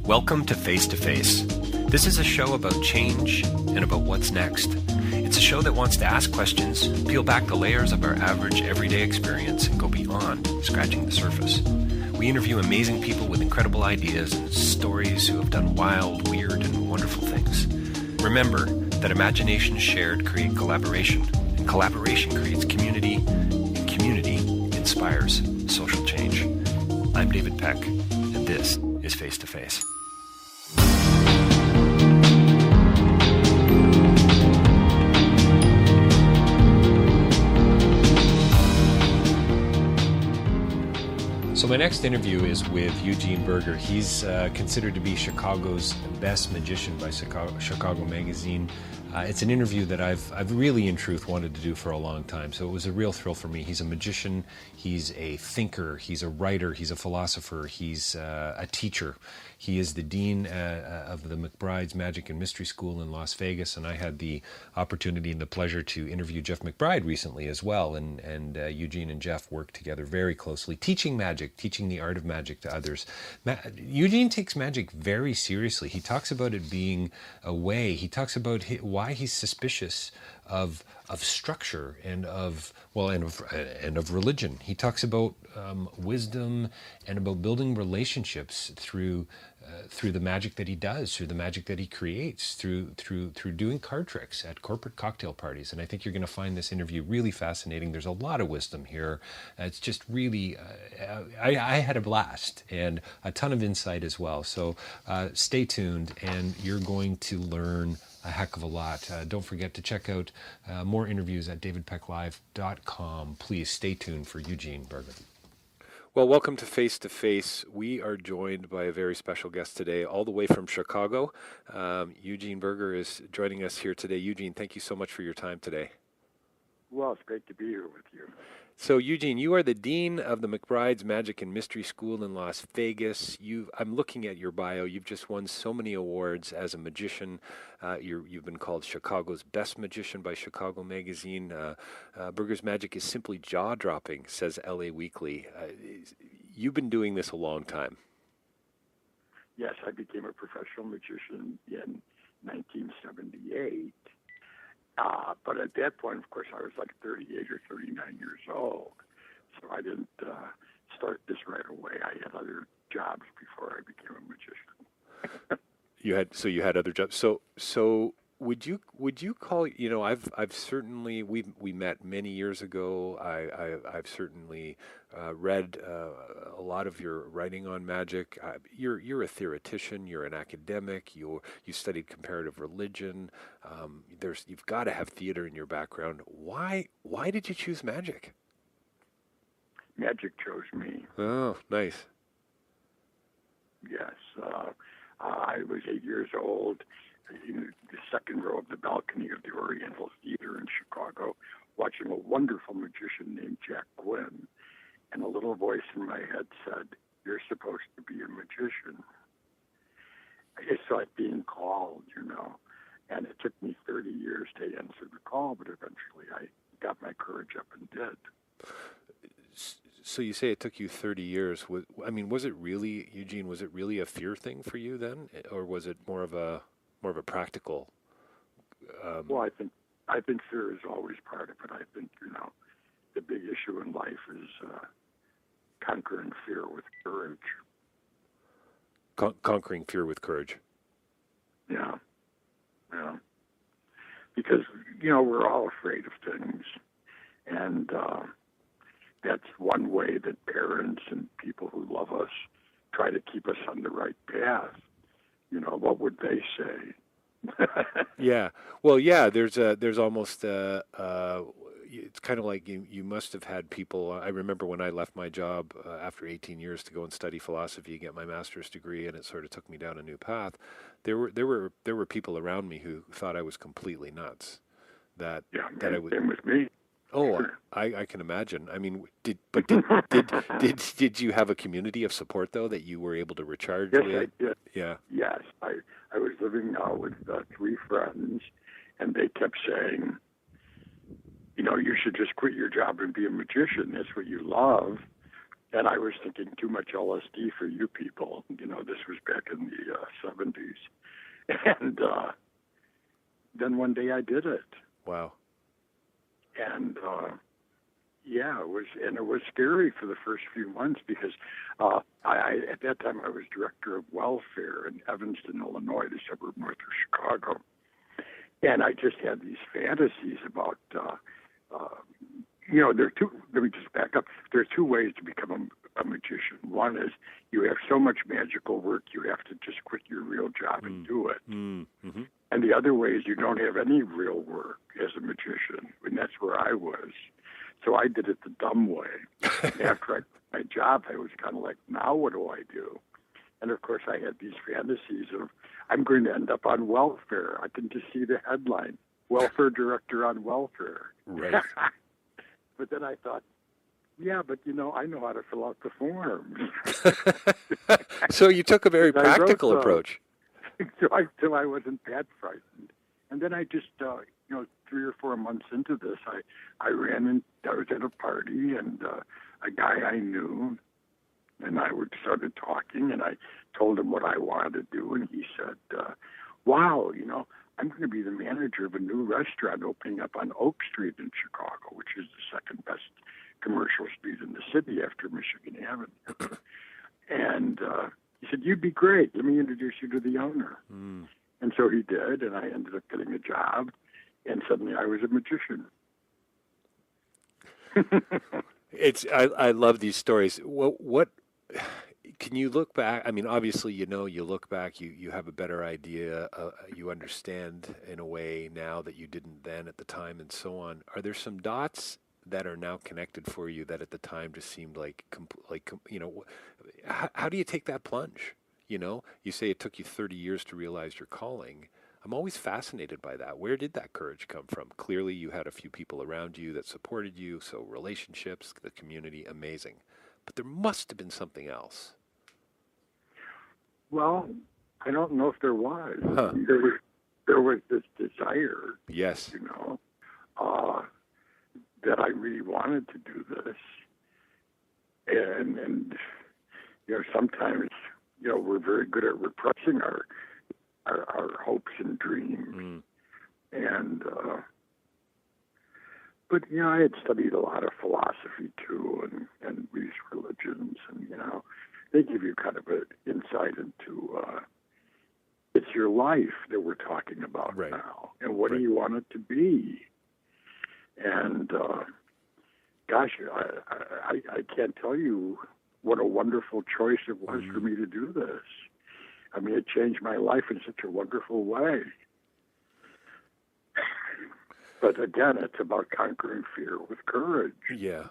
Welcome to Face to Face. This is a show about change and about what's next. It's a show that wants to ask questions, peel back the layers of our average everyday experience, and go beyond scratching the surface. We interview amazing people with incredible ideas and stories who have done wild, weird, and wonderful things. Remember that imagination shared creates collaboration, and collaboration creates community, and community inspires social change. I'm David Peck, and this is Face to Face. So my next interview is with Eugene Burger. He's considered to be Chicago's best magician by Chicago Magazine. It's an interview that I've really, in truth, wanted to do for a long time. So it was a real thrill for me. He's a magician. He's a thinker. He's a writer. He's a philosopher. He's a teacher. He is the dean of the McBride's Magic and Mystery School in Las Vegas, and I had the opportunity and the pleasure to interview Jeff McBride recently as well. And Eugene and Jeff work together very closely, teaching magic, teaching the art of magic to others. Eugene takes magic very seriously. He talks about it being a way. He talks about why he's suspicious of structure and of religion. He talks about wisdom and about building relationships through the magic that he does, through the magic that he creates, through doing card tricks at corporate cocktail parties. And I think you're going to find this interview really fascinating. There's a lot of wisdom here. It's just really, I had a blast and a ton of insight as well. So stay tuned, and you're going to learn a heck of a lot. Don't forget to check out more interviews at davidpecklive.com. Please stay tuned for Eugene Berger. Well, welcome to Face to Face. We are joined by a very special guest today, all the way from Chicago. Eugene Berger is joining us here today. Eugene, thank you so much for your time today. Well, it's great to be here with you. So, Eugene, you are the dean of the McBride's Magic and Mystery School in Las Vegas. I'm looking at your bio. You've just won so many awards as a magician. You've been called Chicago's best magician by Chicago Magazine. Berger's magic is simply jaw-dropping, says LA Weekly. You've been doing this a long time. Yes, I became a professional magician in 1978. But at that point, of course, I was like 38 or 39 years old. So I didn't start this right away. I had other jobs before I became a magician. You had other jobs. So would you call, I've certainly, we met many years ago. I've certainly read a lot of your writing on magic. You're a theoretician. You're an academic. You studied comparative religion. You've got to have theater in your background. Why did you choose magic? Magic chose me. Oh, nice. Yes, I was 8 years old, in the second row of the balcony of the Oriental Theater in Chicago, watching a wonderful magician named Jack Gwynn. And a little voice in my head said, "You're supposed to be a magician." It's like being called, And it took me 30 years to answer the call, but eventually I got my courage up and did. So you say it took you 30 years. Was it really, Eugene, was it really a fear thing for you then? Or was it more of a practical? Well, I think fear is always part of it. I think, the big issue in life is conquering fear with courage. Conquering fear with courage. Yeah. Because, we're all afraid of things. And that's one way that parents and people who love us try to keep us on the right path. What would they say? Yeah. Well, yeah, there's almost, it's kind of like you must have had people. I remember when I left my job after 18 years to go and study philosophy, get my master's degree, and it sort of took me down a new path. There were people around me who thought I was completely nuts. That I was. Same with me. Oh, I can imagine. I mean, did you have a community of support though that you were able to recharge yes, with? I did. Yeah. Yes, I was living now with 3 friends, and they kept saying, you should just quit your job and be a magician. That's what you love. And I was thinking too much LSD for you people. This was back in the 70s. And then one day I did it. Wow. And it was scary for the first few months because I at that time I was director of welfare in Evanston, Illinois, the suburb north of Chicago. And I just had these fantasies about, let me just back up. There are two ways to become a magician. One is you have so much magical work, you have to just quit your real job and do it. Mm-hmm. And the other way is you don't have any real work as a magician, and that's where I was. So I did it the dumb way. After I quit my job, I was kind of like, now what do I do? And of course, I had these fantasies of, I'm going to end up on welfare. I can just see the headline, welfare director on welfare. Right. But then I thought, yeah, but I know how to fill out the forms. So you took a very practical approach. So I wasn't that frightened. And then I just, 3 or 4 months into this, I was at a party, and a guy I knew, and I started talking, and I told him what I wanted to do, and he said, wow, I'm going to be the manager of a new restaurant opening up on Oak Street in Chicago, which is the second best commercial street in the city after Michigan Avenue. And he said, you'd be great. Let me introduce you to the owner. Mm. And so he did, and I ended up getting a job, and suddenly I was a magician. I love these stories. What can you look back? I mean, obviously, you look back, you have a better idea, you understand in a way now that you didn't then at the time, and so on. Are there some dots that are now connected for you that at the time just seemed how do you take that plunge? You say it took you 30 years to realize your calling. I'm always fascinated by that. Where did that courage come from? Clearly, you had a few people around you that supported you, so relationships, the community, amazing. But there must have been something else. Well, I don't know if there was. Huh. There was this desire. Yes. That I really wanted to do this, and sometimes we're very good at repressing our hopes and dreams, and but I had studied a lot of philosophy too, and these religions, and they give you kind of an insight into it's your life that we're talking about right. now, and what do you want it to be? And gosh, I can't tell you what a wonderful choice it was for me to do this. I mean, it changed my life in such a wonderful way. But again, it's about conquering fear with courage. Yeah.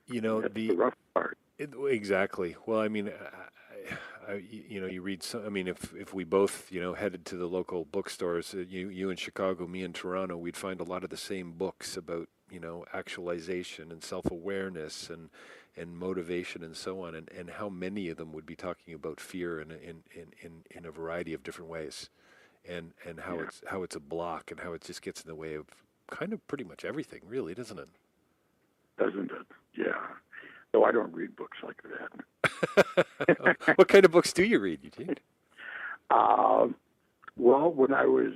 That's the rough part. Exactly. Well, I mean, you read some. I mean, if we both, headed to the local bookstores, you in Chicago, me in Toronto, we'd find a lot of the same books about, actualization and self-awareness and motivation and so on, and how many of them would be talking about fear in a variety of different ways, and how it's a block and how it just gets in the way of kind of pretty much everything, really, doesn't it? Doesn't it? Yeah. No, I don't read books like that. What kind of books do you read, Eugene? Well, when I was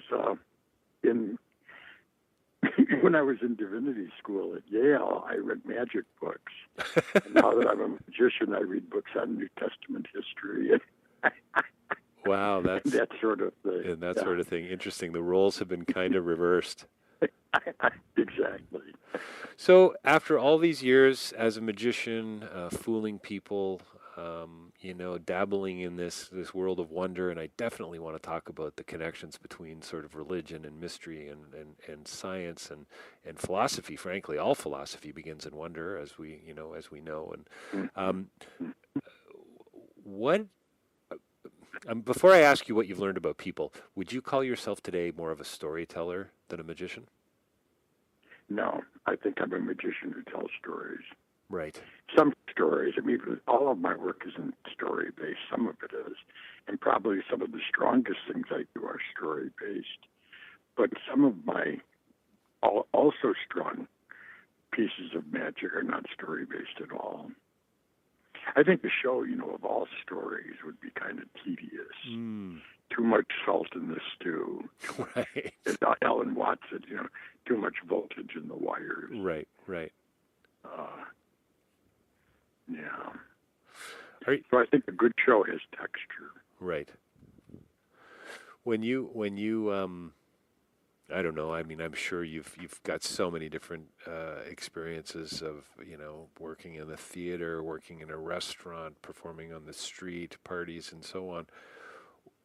in divinity school at Yale, I read magic books. And now that I'm a magician, I read books on New Testament history. Wow, that's that sort of thing. And that sort of thing. Interesting. The roles have been kind of reversed. Exactly. So after all these years as a magician, fooling people, dabbling in this world of wonder, and I definitely want to talk about the connections between sort of religion and mystery and science and philosophy. Frankly, all philosophy begins in wonder, as we know. And what? Before I ask you what you've learned about people, would you call yourself today more of a storyteller than a magician? No, I think I'm a magician who tells stories. Right. Some stories, I mean, all of my work isn't story-based. Some of it is. And probably some of the strongest things I do are story-based. But some of my also strong pieces of magic are not story-based at all. I think the show, of all stories would be kind of tedious. Too much salt in the stew. Right. As Ellen Watts said, too much voltage in the wires. Right. Yeah. You, so I think a good show has texture. Right. When you I don't know. I mean, I'm sure you've got so many different experiences of working in the theater, working in a restaurant, performing on the street, parties, and so on.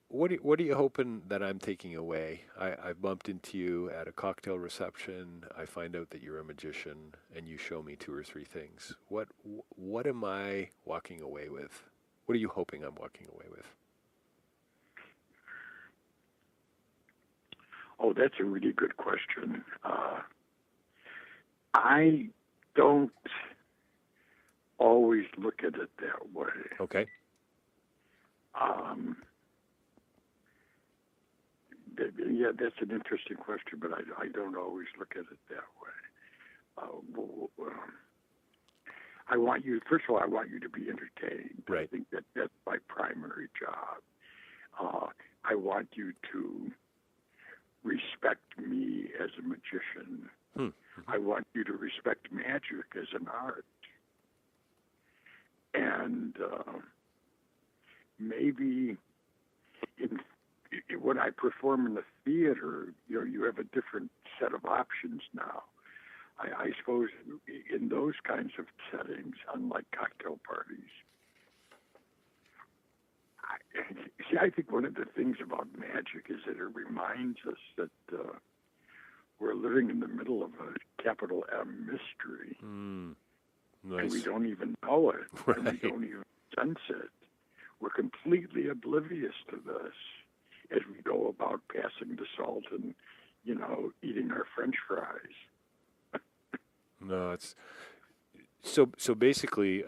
What are you hoping that I'm taking away? I've bumped into you at a cocktail reception. I find out that you're a magician, and you show me 2 or 3 things. What am I walking away with? What are you hoping I'm walking away with? Oh, that's a really good question. I don't always look at it that way. Okay. Yeah, that's an interesting question, but I don't always look at it that way. First of all, I want you to be entertained. Right. I think that's my primary job. I want you to respect me as a magician. Mm-hmm. I want you to respect magic as an art. And maybe when I perform in the theater, you have a different set of options now. I suppose in those kinds of settings, unlike cocktail parties, I think one of the things about magic is that it reminds us that we're living in the middle of a capital M mystery. Nice. And we don't even know it. Right. And we don't even sense it. We're completely oblivious to this as we go about passing the salt and, eating our French fries. No, it's so basically,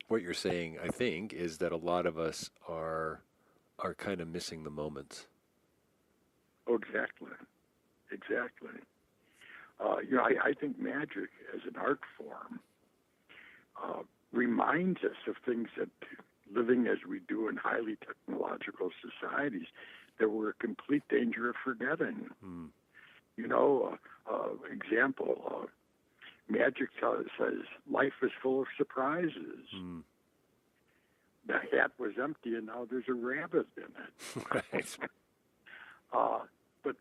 what you're saying, I think, is that a lot of us are kind of missing the moments. Oh, exactly. I think magic as an art form reminds us of things that, living as we do in highly technological societies, that we're in complete danger of forgetting. Example, magic says life is full of surprises. The hat was empty, and now there's a rabbit in it. Right. But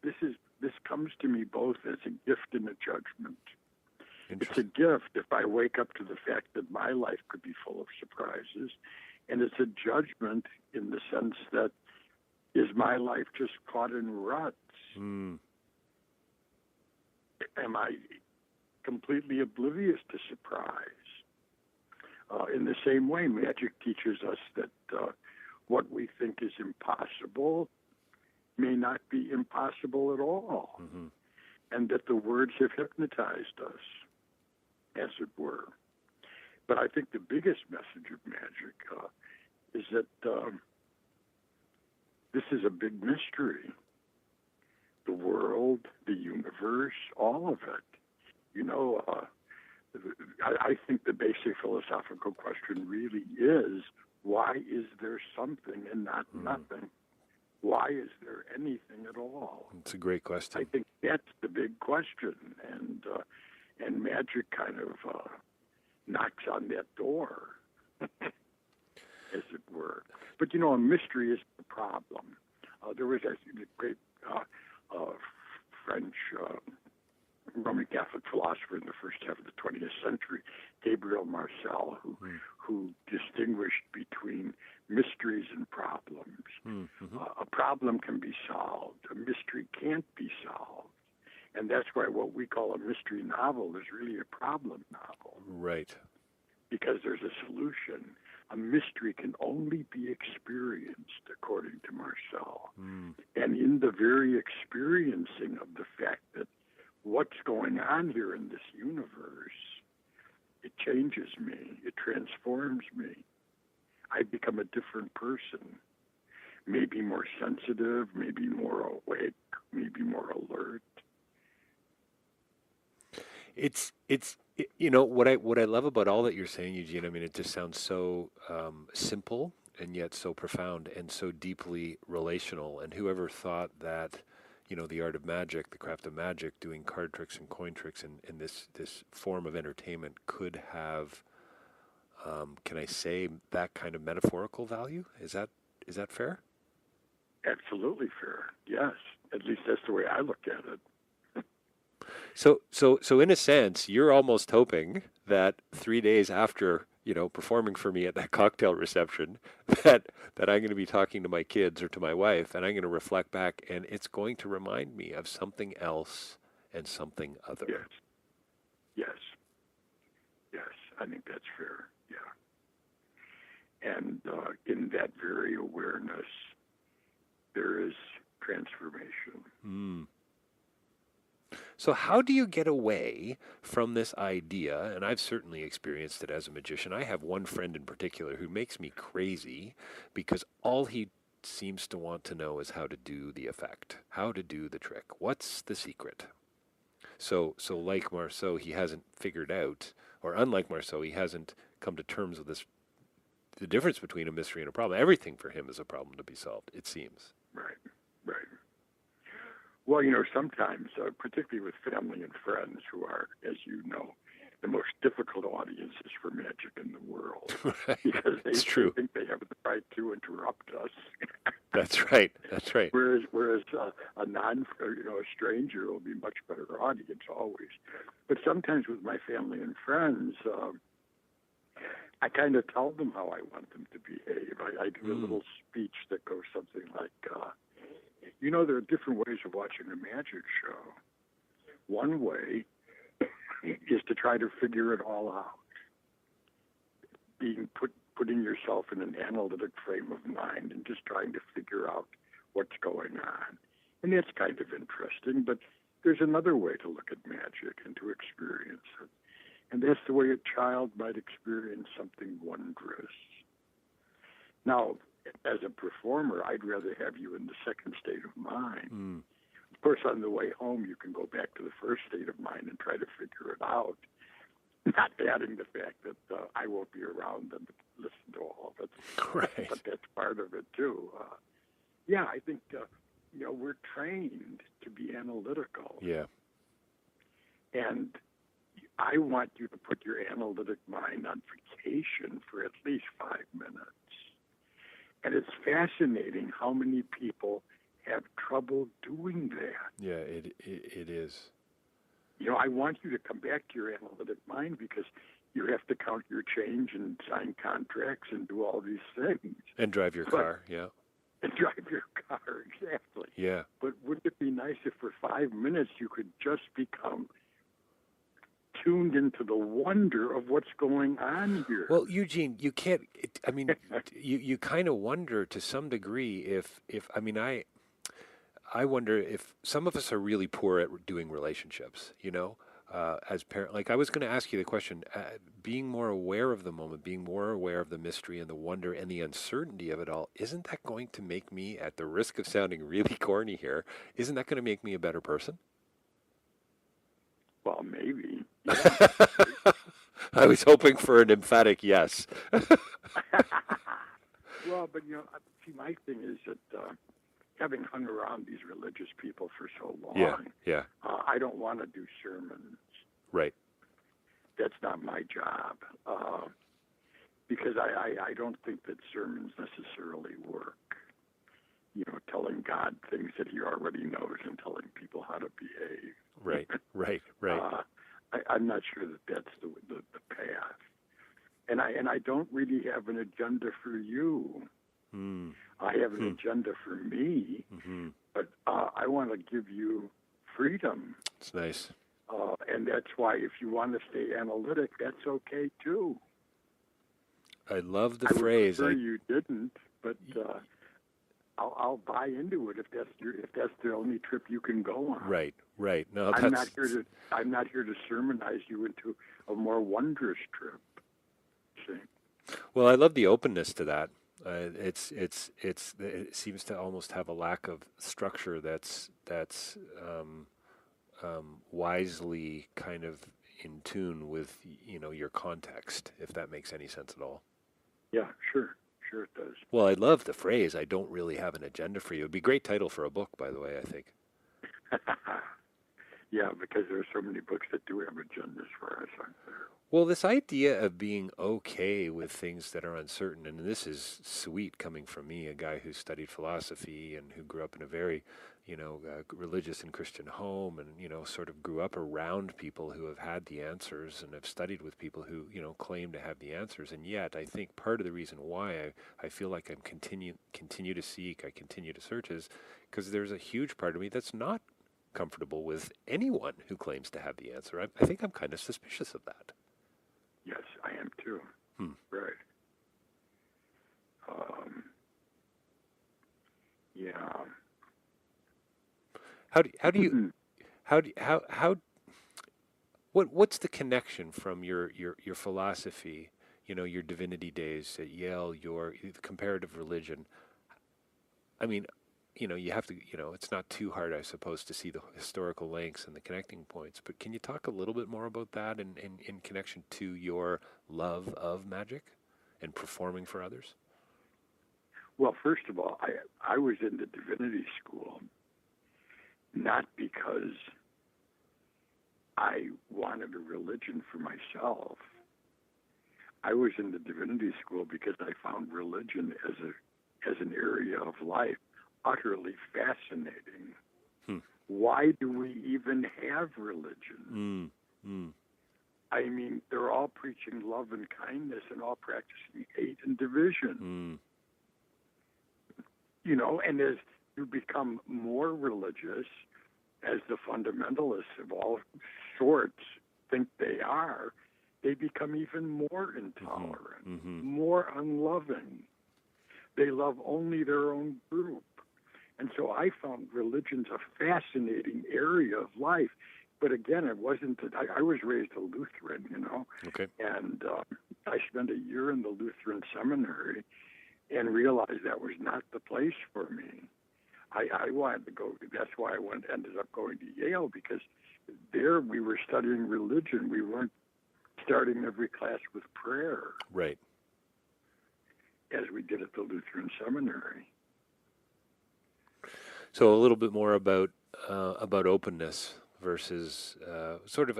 this comes to me both as a gift and a judgment. It's a gift if I wake up to the fact that my life could be full of surprises, and it's a judgment in the sense that, is my life just caught in ruts? Am I completely oblivious to surprise? In the same way, magic teaches us that what we think is impossible may not be impossible at all, and that the words have hypnotized us, as it were. But I think the biggest message of magic is that this is a big mystery. The world, the universe, all of it. I think the basic philosophical question really is, why is there something and not nothing? Why is there anything at all? It's a great question. I think that's the big question, and magic kind of knocks on that door, as it were. But a mystery is the problem. There was a great French Roman Catholic philosopher in the first half of the 20th century, Gabriel Marcel, who distinguished between mysteries and problems. A problem can be solved. A mystery can't be solved. And that's why what we call a mystery novel is really a problem novel. Right. Because there's a solution. A mystery can only be experienced, according to Marcel. And in the very experiencing of the fact that what's going on here in this universe, it changes me. It transforms me. I become a different person. Maybe more sensitive, maybe more awake, maybe more alert. What I love about all that you're saying, Eugene. I mean, it just sounds so simple and yet so profound and so deeply relational. And whoever thought that, the art of magic, the craft of magic, doing card tricks and coin tricks and this form of entertainment could have, can I say, that kind of metaphorical value? Is that fair? Absolutely fair. Yes. At least that's the way I look at it. So in a sense, you're almost hoping that 3 days after, performing for me at that cocktail reception, that I'm going to be talking to my kids or to my wife, and I'm going to reflect back, and it's going to remind me of something else and something other. Yes. Yes. Yes. I think that's fair. Yeah. And in that very awareness, there is transformation. Mm. So how do you get away from this idea? And I've certainly experienced it as a magician. I have one friend in particular who makes me crazy because all he seems to want to know is how to do the effect, how to do the trick. What's the secret? So like Marceau, he hasn't figured out, or unlike Marceau, he hasn't come to terms with this, the difference between a mystery and a problem. Everything for him is a problem to be solved, it seems. Right. Right. Well, sometimes, particularly with family and friends who are, as you know, the most difficult audiences for magic in the world. Right. Because they true. think they have the right to interrupt us. That's right. That's right. Whereas a stranger will be much better audience always. But sometimes with my family and friends, I kind of tell them how I want them to behave. I do a little speech that goes something like, there are different ways of watching a magic show. One way is to try to figure it all out. Putting yourself in an analytic frame of mind and just trying to figure out what's going on. And that's kind of interesting, but there's another way to look at magic and to experience it. And that's the way a child might experience something wondrous. Now, as a performer, I'd rather have you in the second state of mind. Mm. Of course, on the way home, you can go back to the first state of mind and try to figure it out, not adding the fact that I won't be around and listen to all of it. Right. But that's part of it, too. I think, we're trained to be analytical. Yeah. And I want you to put your analytic mind on vacation for at least 5 minutes. And it's fascinating how many people have trouble doing that. Yeah, it is. I want you to come back to your analytic mind because you have to count your change and sign contracts and do all these things. And drive your car, yeah. And drive your car, exactly. Yeah. But wouldn't it be nice if for 5 minutes you could just become tuned into the wonder of what's going on here? Well, Eugene, you can't. You kind of wonder to some degree if I wonder if some of us are really poor at doing relationships. As parent. Like I was going to ask you the question: being more aware of the moment, being more aware of the mystery and the wonder and the uncertainty of it all. Isn't that going to make me, at the risk of sounding really corny here, isn't that going to make me a better person? Well, maybe. I was hoping for an emphatic yes. Well, but see, my thing is that having hung around these religious people for so long, I don't want to do sermons. Right. That's not my job, because I don't think that sermons necessarily work. Telling God things that He already knows and telling people how to behave. Right. I'm not sure that that's the path. And I don't really have an agenda for you. Mm. I have an agenda for me, but I want to give you freedom. It's nice. And that's why if you want to stay analytic, that's okay too. I love the phrase. I would prefer you didn't, but I'll buy into it if that's the only trip you can go on. Right. No, I'm not here to sermonize you into a more wondrous trip. See? Well, I love the openness to that. It seems to almost have a lack of structure that's wisely kind of in tune with, your context, if that makes any sense at all. Yeah, sure it does. Well, I love the phrase, "I don't really have an agenda for you." It'd be a great title for a book, by the way, I think. Yeah, because there are so many books that do have agendas for us, aren't there? Well, this idea of being okay with things that are uncertain, and this is sweet coming from me, a guy who studied philosophy and who grew up in a very, religious and Christian home, and sort of grew up around people who have had the answers and have studied with people who claim to have the answers. And yet, I think part of the reason why I feel like I'm continue to seek, I continue to search, is because there's a huge part of me that's not comfortable with anyone who claims to have the answer. I think I'm kind of suspicious of that. Yes, I am too. Right. Yeah. What's the connection from your philosophy, your divinity days at Yale, your comparative religion? I mean, you have to, it's not too hard, I suppose, to see the historical links and the connecting points, but can you talk a little bit more about that in connection to your love of magic and performing for others? Well, first of all, I was in the divinity school not because I wanted a religion for myself. I was in the divinity school because I found religion as an area of life utterly fascinating. Why do we even have religion? I mean, they're all preaching love and kindness and all practicing hate and division. And as you become more religious, as the fundamentalists of all sorts think they are, they become even more intolerant, more unloving. They love only their own group. And so I found religion's a fascinating area of life. But again, it wasn't that I was raised a Lutheran, Okay. And I spent a year in the Lutheran seminary and realized that was not the place for me. I wanted to go. That's why I ended up going to Yale, because there we were studying religion. We weren't starting every class with prayer. Right. As we did at the Lutheran seminary. So a little bit more about openness versus sort of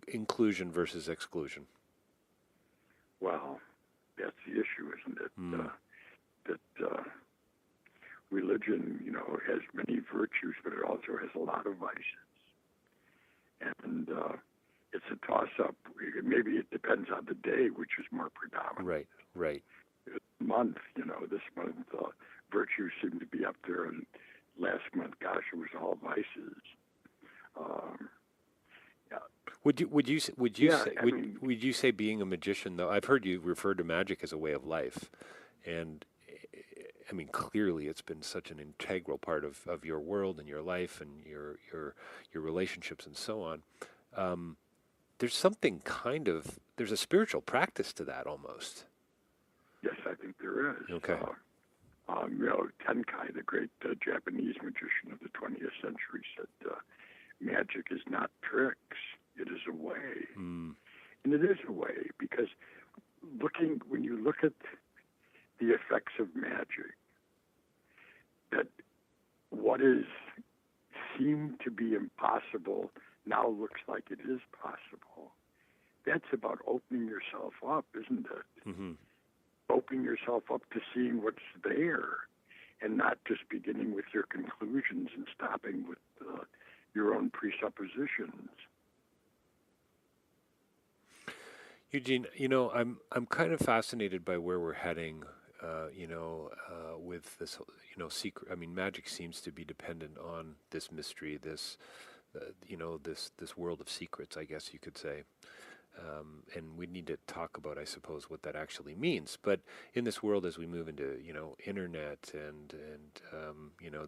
inclusion versus exclusion. Well, that's the issue, isn't it? That religion, has many virtues, but it also has a lot of vices. And it's a toss-up. Maybe it depends on the day, which is more predominant. Right. This month, virtues seem to be up there, and last month, gosh, it was all vices. Would you say being a magician, though? I've heard you refer to magic as a way of life, and I mean, clearly it's been such an integral part of your world and your life and your relationships and so on. There's something there's a spiritual practice to that almost. Yes, I think there is. Okay. Tenkai, the great Japanese magician of the 20th century, said, magic is not tricks, it is a way. And it is a way, because when you look at the effects of magic, that what is seemed to be impossible now looks like it is possible. That's about opening yourself up, isn't it? Opening yourself up to seeing what's there, and not just beginning with your conclusions and stopping with your own presuppositions. Eugene, I'm kind of fascinated by where we're heading. With this, secret. I mean, magic seems to be dependent on this mystery, this world of secrets, I guess you could say. And we need to talk about, I suppose, what that actually means. But in this world, as we move into, internet and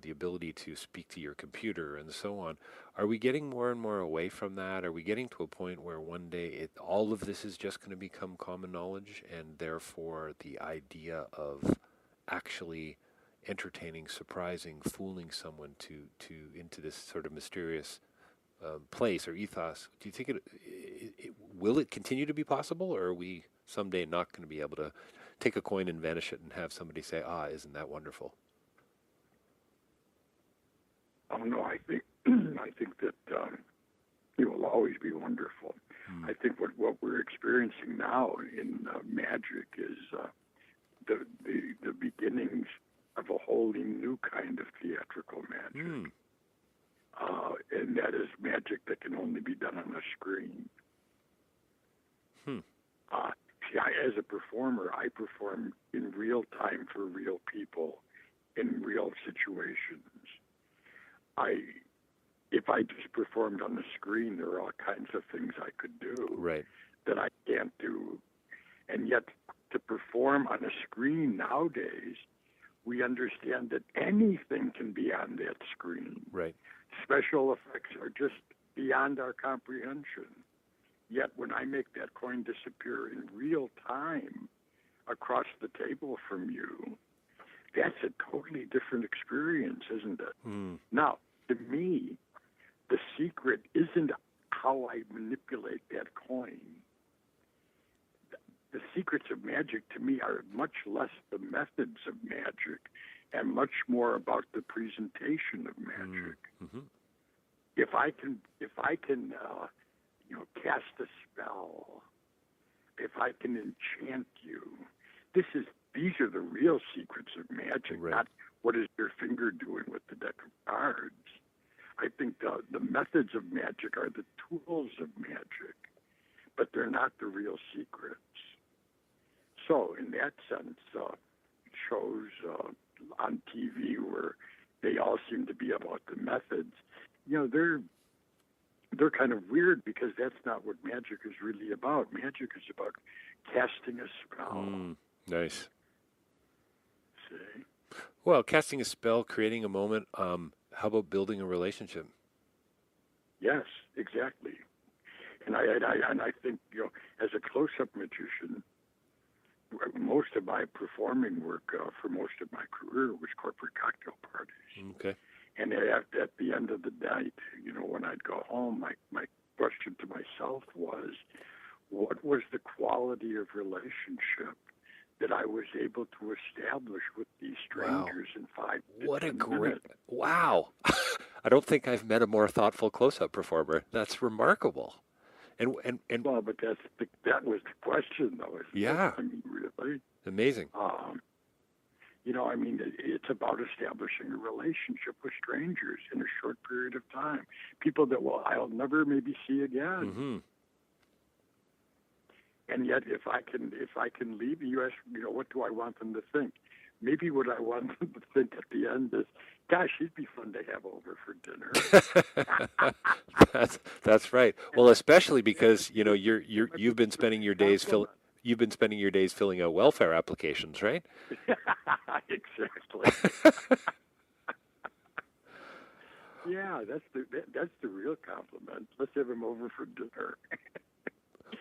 the ability to speak to your computer and so on, are we getting more and more away from that? Are we getting to a point where one day all of this is just going to become common knowledge, and therefore the idea of actually entertaining, surprising, fooling someone into this sort of mysterious place or ethos, do you think will it continue to be possible, or are we someday not going to be able to take a coin and vanish it and have somebody say, "Ah, isn't that wonderful"? Oh no, I think I think that it will always be wonderful. I think what we're experiencing now in magic is the beginnings of a wholly new kind of theatrical magic, and that is magic that can only be done on a screen. See, as a performer, I perform in real time for real people in real situations. If I just performed on the screen, there are all kinds of things I could do that I can't do. And yet, to perform on a screen nowadays, we understand that anything can be on that screen. Right. Special effects are just beyond our comprehension. Yet, when I make that coin disappear in real time across the table from you, that's a totally different experience, isn't it? Now, to me, the secret isn't how I manipulate that coin. The secrets of magic, to me, are much less the methods of magic and much more about the presentation of magic. If I can, cast a spell, if I can enchant you, these are the real secrets of magic, not what is your finger doing with the deck of cards. I think the methods of magic are the tools of magic, but they're not the real secrets. So in that sense, shows on TV where they all seem to be about the methods, they're kind of weird because that's not what magic is really about. Magic is about casting a spell. Nice. See? Well, casting a spell, creating a moment. How about building a relationship? Yes, exactly. And I think as a close-up magician, most of my performing work for most of my career was corporate cocktail parties. Okay. And at the end of the night, when I'd go home, my question to myself was, what was the quality of relationship that I was able to establish with these strangers in 5 to 10 minutes? Wow. I don't think I've met a more thoughtful close-up performer. That's remarkable. And well, but that was the question, though. Yeah. I mean, really. Amazing. It's about establishing a relationship with strangers in a short period of time. People that I'll never maybe see again. And yet, if I can leave, you ask, what do I want them to think? Maybe what I want them to think at the end is, gosh, he'd be fun to have over for dinner. That's right. Well, especially because you've been spending your days filling out welfare applications, right? Exactly. Yeah, that's the real compliment. Let's have him over for dinner.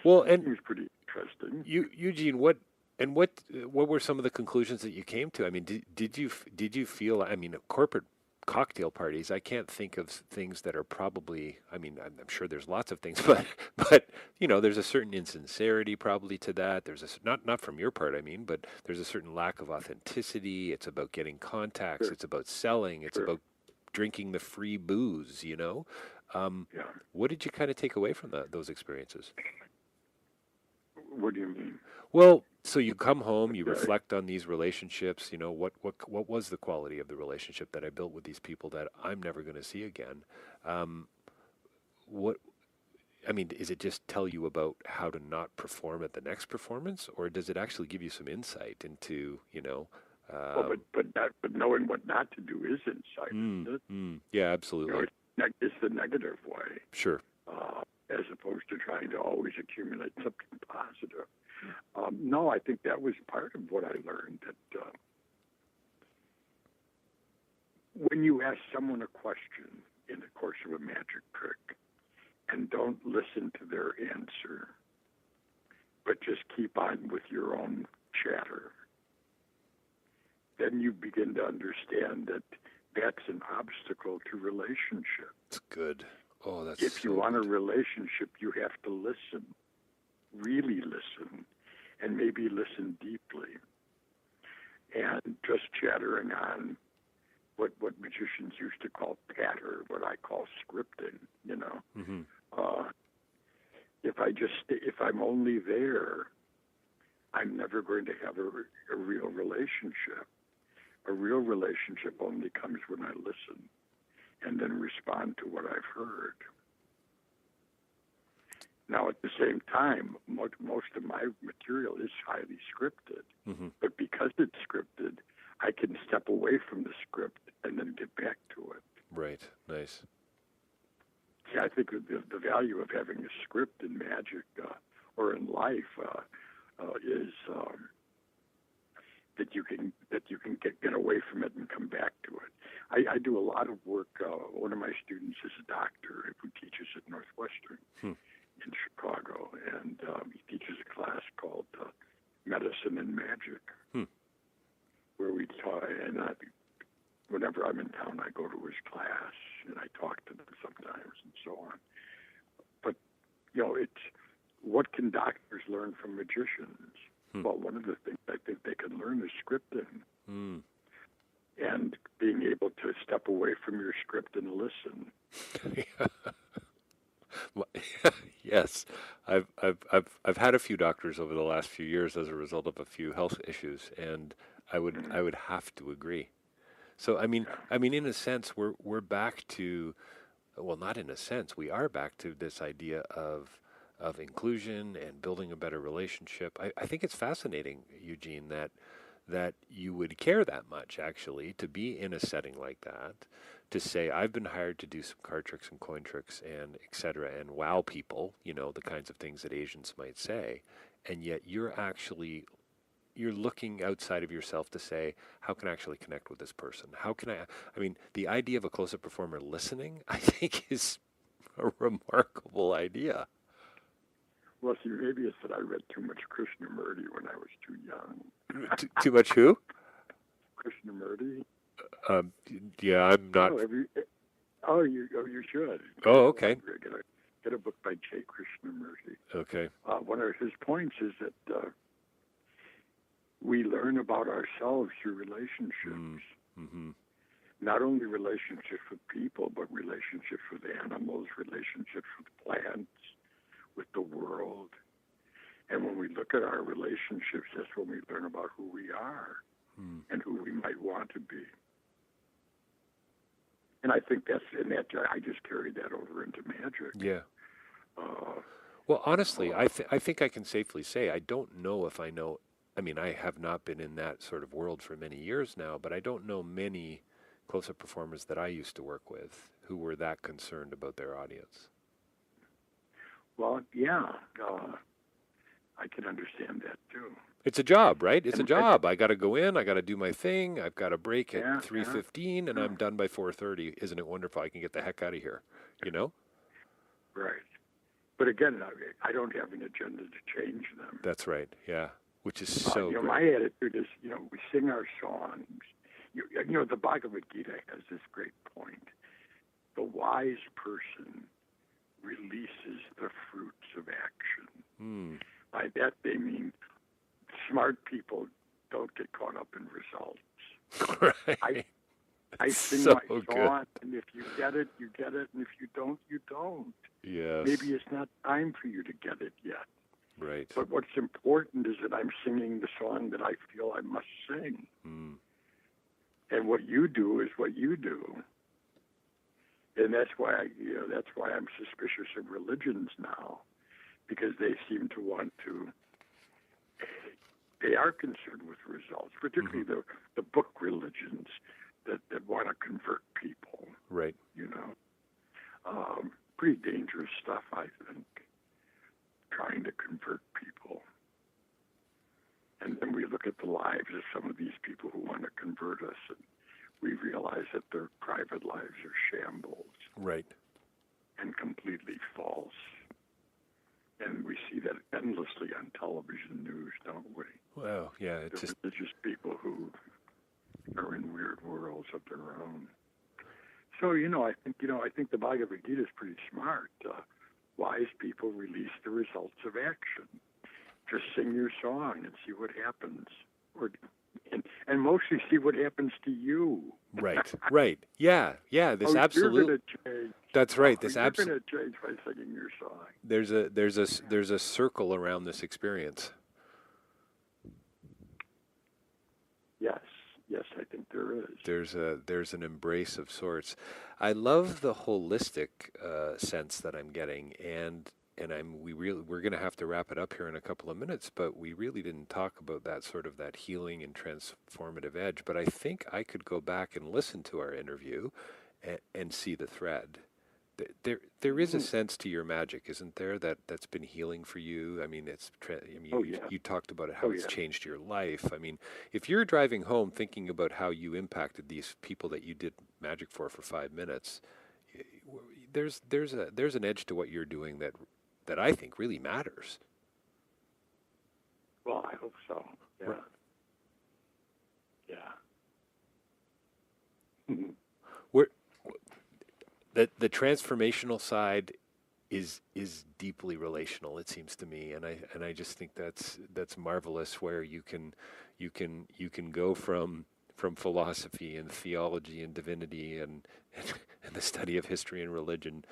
Well, and it was pretty interesting. Eugene, what were some of the conclusions that you came to? I mean, did you feel? I mean, corporate cocktail parties. I can't think of things that are probably. I mean, I'm sure there's lots of things, but there's a certain insincerity probably to that. There's not from your part, I mean, but there's a certain lack of authenticity. It's about getting contacts. Sure. It's about selling. It's about drinking the free booze. What did you kind of take away from those experiences? What do you mean? Well, so you come home, you reflect on these relationships. What was the quality of the relationship that I built with these people that I'm never going to see again? Does it just tell you about how to not perform at the next performance, or does it actually give you some insight into, but knowing what not to do is insight, isn't it? Yeah, absolutely. It's the negative way. Sure. As opposed to trying to always accumulate something positive. No, I think that was part of what I learned, that when you ask someone a question in the course of a magic trick and don't listen to their answer, but just keep on with your own chatter, then you begin to understand that that's an obstacle to relationship. It's good. Oh, that's If you so want a good. relationship, you have to listen, really listen, and maybe listen deeply. And just chattering on what magicians used to call patter, what I call scripting, you know. Mm-hmm. If I'm only there, I'm never going to have a real relationship. A real relationship only comes when I listen and then respond to what I've heard. Now, at the same time, most of my material is highly scripted. Mm-hmm. But because it's scripted, I can step away from the script and then get back to it. Right. Nice. See, I think the value of having a script in magic or in life is that you can get away from it and come back to it. I do a lot of work. One of my students is a doctor who teaches at Northwestern in Chicago, and he teaches a class called Medicine and Magic, where we talk. And whenever I'm in town, I go to his class and I talk to them sometimes and so on. But it's what can doctors learn from magicians? Well, one of the things I think they can learn is scripting. And being able to step away from your script and listen. Yes, I've had a few doctors over the last few years as a result of a few health issues, and I would have to agree. So I mean, in a sense, we're back to, well, not in a sense, we are back to this idea of inclusion and building a better relationship. I think it's fascinating, Eugene, that you would care that much, actually, to be in a setting like that, to say, I've been hired to do some card tricks and coin tricks and et cetera, and wow people, the kinds of things that Asians might say, and yet you're looking outside of yourself to say, how can I actually connect with this person? How can I mean, the idea of a close-up performer listening, I think, is a remarkable idea. Well, see, maybe it's that I read too much Krishnamurti when I was too young. Too much who? Krishnamurti? Yeah, I'm not. You should. Oh, okay. Get a book by J. Krishnamurti. Okay. One of his points is that we learn about ourselves through relationships. Mm-hmm. Not only relationships with people, but relationships with animals, relationships with plants, with the world. And when we look at our relationships, that's when we learn about who we are and who we might want to be. And I think I just carried that over into magic. Yeah. Well, honestly, I think I can safely say I don't know if I know. I mean, I have not been in that sort of world for many years now, but I don't know many close-up performers that I used to work with who were that concerned about their audience. Well, yeah, I can understand that too. It's a job, right? It's a job. I got to go in. I got to do my thing. I've got a break at 3:15, and I'm done by 4:30. Isn't it wonderful? I can get the heck out of here. Right. But again, I don't have an agenda to change them. That's right. Yeah. Which is so great. My attitude is, we sing our songs. The Bhagavad Gita has this great point. The wise person releases the fruits of action. By that they mean smart people don't get caught up in results. Right. I sing so my song, good. and if you get it, you get it, and if you don't, you don't. Yes. Maybe it's not time for you to get it yet. Right. But what's important is that I'm singing the song that I feel I must sing. And what you do is what you do. And that's why I'm suspicious of religions now, because they seem to want to. They are concerned with results, particularly the book religions that want to convert people. Right. Pretty dangerous stuff, I think, trying to convert people. And then we look at the lives of some of these people who want to convert us, and we realize that their private lives are shambles. Right. And completely false. And we see that endlessly on television news, don't we? Well, yeah, it's just people who are in weird worlds of their own. So, I think the Bhagavad Gita is pretty smart. Wise people release the results of action. Just sing your song and see what happens, and mostly see what happens to you. Right. Yeah. This absolute. You're gonna change. That's right. You're going to change by singing your song. There's a circle around this experience. Yes, I think there is. There's an embrace of sorts. I love the holistic sense that I'm getting, and we're going to have to wrap it up here in a couple of minutes, but we really didn't talk about that sort of that healing and transformative edge. But I think I could go back and listen to our interview and see the thread. There is a sense to your magic, isn't there? That's been healing for you. I mean, you talked about it, how it's changed your life. I mean, if you're driving home thinking about how you impacted these people that you did magic for 5 minutes, there's an edge to what you're doing that I think really matters. Well, I hope so. Yeah. Right. Yeah. The transformational side is deeply relational, it seems to me, and I just think that's marvelous, where you can go from philosophy and theology and divinity and the study of history and religion.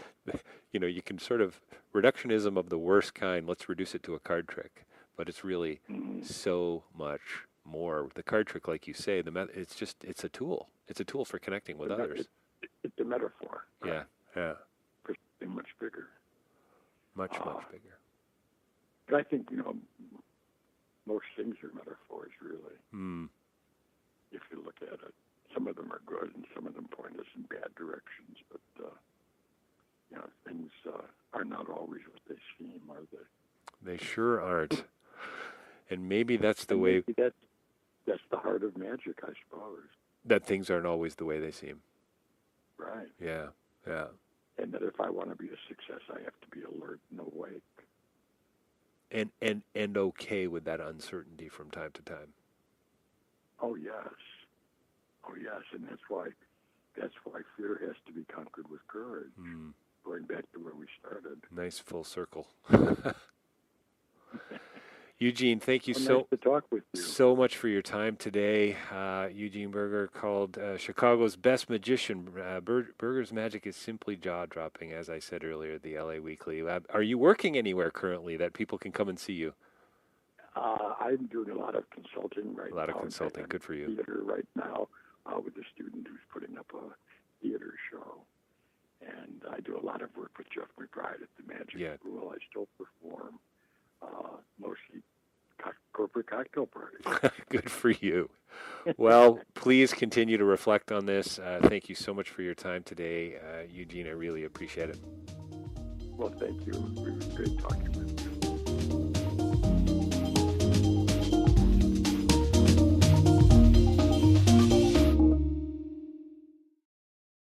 You can sort of reductionism of the worst kind. Let's reduce it to a card trick, but it's really so much more. The card trick, like you say, it's a tool. It's a tool for connecting with others. It's a metaphor. Yeah. For something much bigger. Much bigger. But I think, most things are metaphors, really. If you look at it. Some of them are good and some of them point us in bad directions, but, things are not always what they seem, are they? They sure aren't. And maybe that's the way... That's the heart of magic, I suppose. That things aren't always the way they seem. Right. Yeah. And that if I want to be a success, I have to be alert and awake. And okay with that uncertainty from time to time. Oh yes, and that's why fear has to be conquered with courage. Going back to where we started. Nice full circle. Eugene, thank you nice to talk with you. So much for your time today. Eugene Berger, called Chicago's best magician. Berger's magic is simply jaw-dropping, as I said earlier, the LA Weekly. Are you working anywhere currently that people can come and see you? I'm doing a lot of consulting right now. A lot of consulting. Good for you. Theater right now with a student who's putting up a theater show. And I do a lot of work with Jeff McBride at the Magic School. I still perform, mostly corporate cocktail parties. Good for you. Well, please continue to reflect on this. Thank you so much for your time today, Eugene. I really appreciate it. Well, thank you. It was great talking with you.